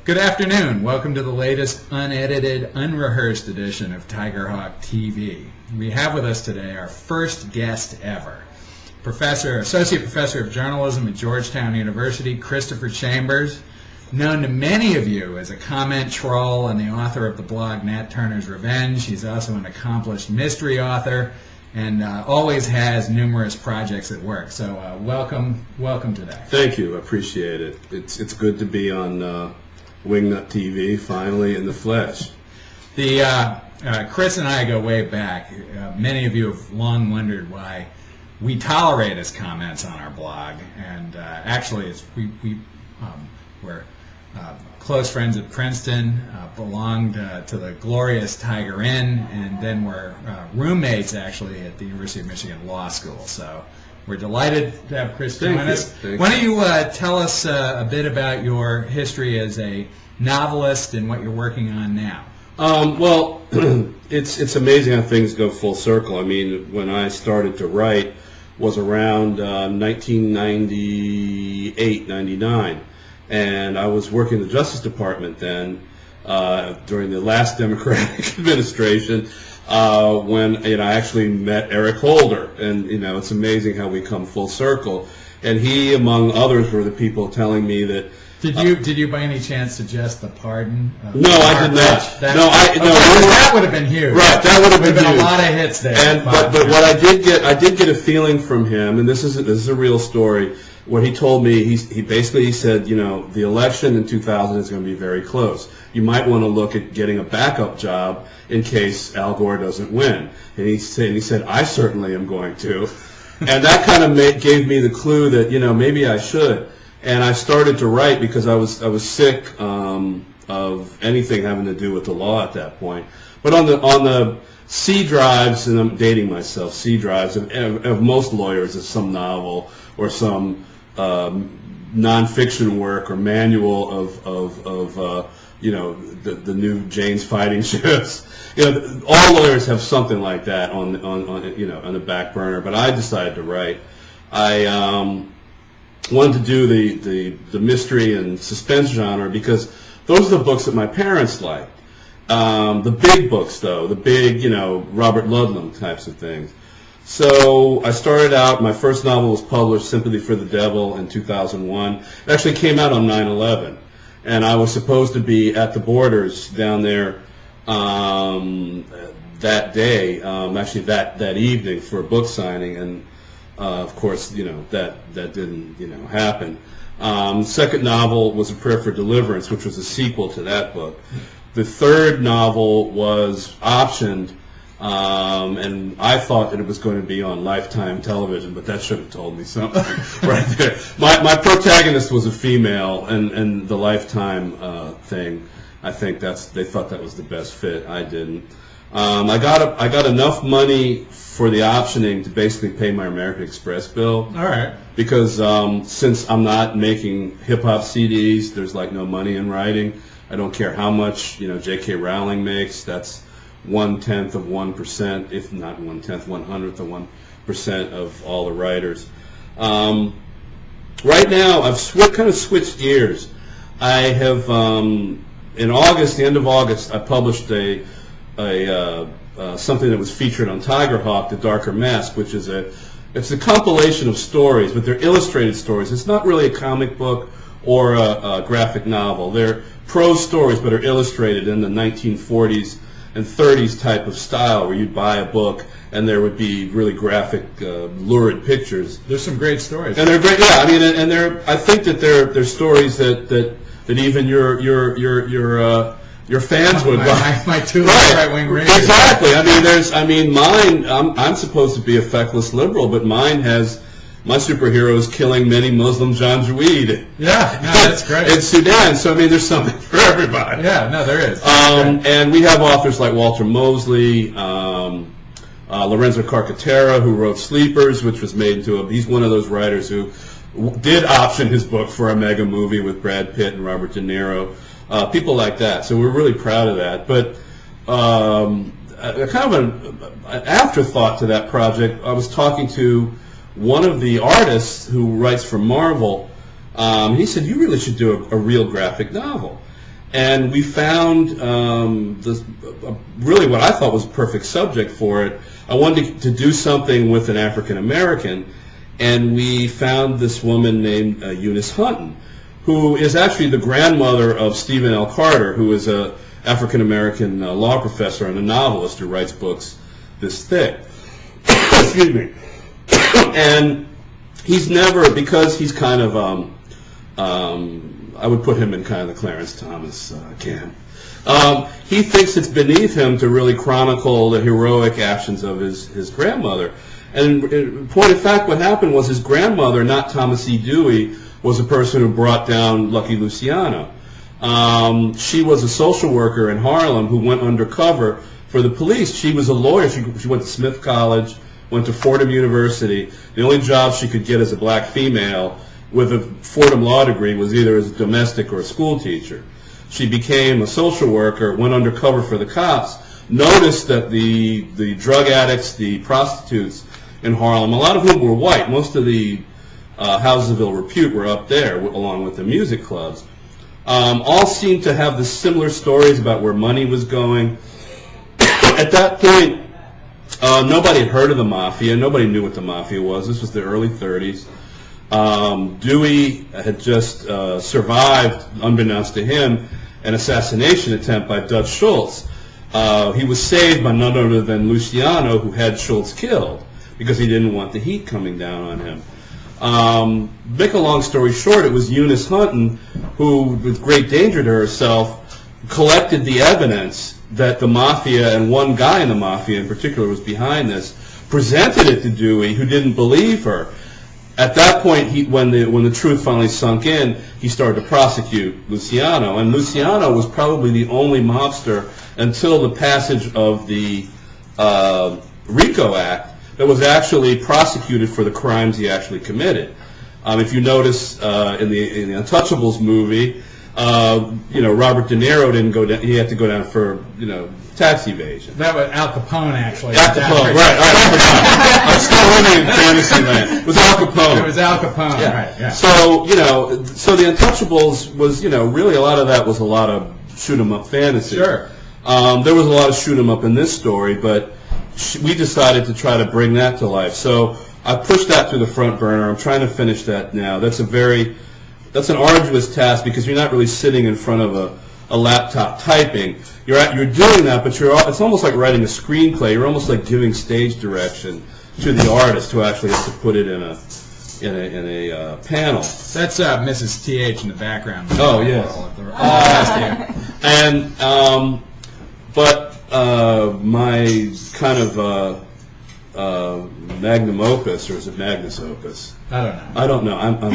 Good afternoon. Welcome to the latest unedited, unrehearsed edition of TigerHawk TV. We have with us today our first guest ever, Associate Professor of Journalism at Georgetown University, Christopher Chambers, known to many of you as a comment troll and the author of the blog Nat Turner's Revenge. He's also an accomplished mystery author and always has numerous projects at work. So welcome today. Thank you. I appreciate it. It's good to be on Wingnut TV finally in the flesh. Chris and I go way back. Many of you have long wondered why we tolerate his comments on our blog, and actually we're close friends at Princeton, belonged to the glorious Tiger Inn, and then we're roommates actually at the University of Michigan Law School. So we're delighted to have Chris join us. Why don't you tell us a bit about your history as a novelist and what you're working on now? Well, it's amazing how things go full circle. I mean, when I started to write was around 1998, 99. And I was working in the Justice Department then during the last Democratic administration when I actually met Eric Holder. And it's amazing how we come full circle. And he, among others, were the people telling me that. Did you by any suggest suggest the pardon? No, I did not. That would have been huge. Right, that would have been a lot of hits there. And but what I did get a feeling from him, and this is a real story. What he told me, he basically said, the election in 2000 is going to be very close. You might want to look at getting a backup job in case Al Gore doesn't win. And he said, I certainly am going to. And that kind of gave me the clue that maybe I should. And I started to write because I was sick of anything having to do with the law at that point. But on the C drives, and I'm dating myself, C drives of most lawyers is some novel or some nonfiction work or manual of the new Jane's fighting ships. All lawyers have something like that on the back burner. But I decided to write. I wanted to do the mystery and suspense genre because those are the books that my parents liked. The big books, though, the big Robert Ludlum types of things. So I started out, my first novel was published, Sympathy for the Devil, in 2001. It actually came out on 9/11, and I was supposed to be at the Borders down there that day, actually that evening for a book signing, and of course, that didn't happen. Second novel was A Prayer for Deliverance, which was a sequel to that book. The third novel was optioned. And I thought that it was going to be on Lifetime television, but that should have told me something right there. My protagonist was a female, and the Lifetime thing, I think they thought that was the best fit. I didn't. I got enough money for the optioning to basically pay my American Express bill. All right. Because since I'm not making hip hop CDs, there's like no money in writing. I don't care how much J.K. Rowling makes. That's 1/10 of 1%, if not 1/10, 1/100th of 1% of all the writers. Right now, I've kind of switched gears. I have, in August, the end of August, I published something that was featured on TigerHawk, The Darker Mask, which is it's a compilation of stories, but they're illustrated stories. It's not really a comic book or a graphic novel. They're prose stories, but are illustrated in the 1940s and 30s type of style, where you'd buy a book and there would be really graphic, lurid pictures. There's some great stories, and they're great. Yeah, I mean, and I think that they're stories that even your fans would buy. My two right-wing readers. Exactly. I mean, mine. I'm supposed to be a feckless liberal, but mine has. My superhero is killing many Muslim Janjaweed. Yeah, no, that's great. In Sudan, so there's something for everybody. Yeah, no, there is. And we have authors like Walter Mosley, Lorenzo Carcaterra, who wrote Sleepers, which was made into he's one of those writers who did option his book for a mega movie with Brad Pitt and Robert De Niro. People like that. So we're really proud of that. But kind of an afterthought to that project, I was talking to one of the artists who writes for Marvel. He said, you really should do a real graphic novel. And we found really what I thought was a perfect subject for it. I wanted to do something with an African American, and we found this woman named Eunice Hunton, who is actually the grandmother of Stephen L. Carter, who is a African American law professor and a novelist who writes books this thick. Excuse me. And he's never, because he's kind of, I would put him in kind of the Clarence Thomas camp. He thinks it's beneath him to really chronicle the heroic actions of his grandmother. And in point of fact, what happened was his grandmother, not Thomas E. Dewey, was the person who brought down Lucky Luciano. She was a social worker in Harlem who went undercover for the police. She was a lawyer. She went to Smith College, went to Fordham University. The only job she could get as a black female with a Fordham law degree was either as a domestic or a school teacher. She became a social worker, went undercover for the cops, noticed that the drug addicts, the prostitutes in Harlem, a lot of whom were white, most of the houses of ill repute were up there, along with the music clubs, all seemed to have the similar stories about where money was going. At that point, nobody had heard of the Mafia. Nobody knew what the Mafia was. This was the early 30s. Dewey had just survived, unbeknownst to him, an assassination attempt by Dutch Schultz. He was saved by none other than Luciano, who had Schultz killed, because he didn't want the heat coming down on him. Make a long story short, it was Eunice Hunton who, with great danger to herself, collected the evidence that the Mafia, and one guy in the Mafia in particular was behind this, presented it to Dewey, who didn't believe her. At that point, when the truth finally sunk in, he started to prosecute Luciano. And Luciano was probably the only mobster until the passage of the RICO Act that was actually prosecuted for the crimes he actually committed. If you notice in the Untouchables movie, Robert De Niro didn't go down. He had to go down for tax evasion. That was Al Capone, actually. Al Capone, right? I forgot. I'm still living in fantasy land. It was Al Capone. It was Al Capone, yeah. Right? Yeah. So the Untouchables was really a lot of that was a lot of shoot 'em up fantasy. Sure. There was a lot of shoot 'em up in this story, but we decided to try to bring that to life. So I pushed that to the front burner. I'm trying to finish that now. That's an arduous task because you're not really sitting in front of a laptop typing. You're doing that, but it's almost like writing a screenplay. You're almost like giving stage direction to the artist who actually has to put it in a panel. That's Mrs. TH in the background. Oh yes. And but my kind of magnum opus, or is it Magnus opus? I don't know. I don't know. I'm